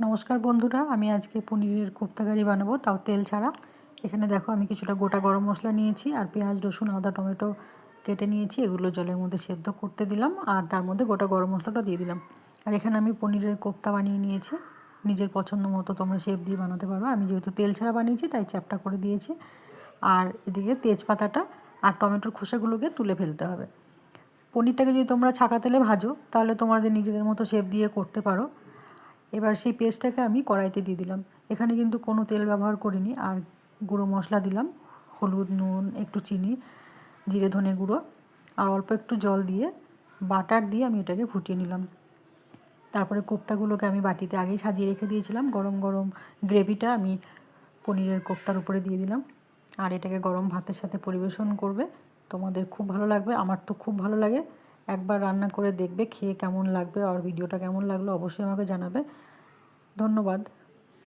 নমস্কার বন্ধুরা, আমি আজকে পনিরের কোপ্তাকারি বানাবো, তাও তেল ছাড়া। এখানে দেখো আমি কিছুটা গোটা গরম মশলা নিয়েছি আর পেঁয়াজ, রসুন, আদা, টমেটো কেটে নিয়েছি। এগুলো জলের মধ্যে সেদ্ধ করতে দিলাম আর তার মধ্যে গোটা গরম মশলাটা দিয়ে দিলাম। আর এখানে আমি পনিরের কোপ্তা বানিয়ে নিয়েছি। নিজের পছন্দ মতো তোমরা শেপ দিয়ে বানাতে পারো। আমি যেহেতু তেল ছাড়া বানিয়েছি তাই চ্যাপটা করে দিয়েছি। আর এদিকে তেজপাতাটা আর টমেটোর খোসাগুলোকে তুলে ফেলতে হবে। পনিরটাকে যদি তোমরা ছাঁকা তেলে ভাজো তাহলে তোমাদের নিজেদের মতো শেপ দিয়ে করতে পারো। এবার সেই পেস্টটাকে আমি কড়াইতে দিয়ে দিলাম। এখানে কিন্তু কোনো তেল ব্যবহার করিনি। আর গুঁড়ো মশলা দিলাম, হলুদ, নুন, একটু চিনি, জিরে ধনে গুঁড়ো আর অল্প একটু জল দিয়ে বাটার দিয়ে আমি এটাকে ফুটিয়ে নিলাম। তারপরে কোপ্তাগুলোকে আমি বাটিতে আগেই সাজিয়ে রেখে দিয়েছিলাম। গরম গরম গ্রেভিটা আমি পনিরের কোপ্তার উপরে দিয়ে দিলাম। আর এটাকে গরম ভাতের সাথে পরিবেশন করবে। তোমাদের খুব ভালো লাগবে, আমার তো খুব ভালো লাগে। একবার রান্না করে দেখবে, খেয়ে কেমন লাগবে আর ভিডিওটা কেমন লাগলো অবশ্যই আমাকে জানাবে। ধন্যবাদ।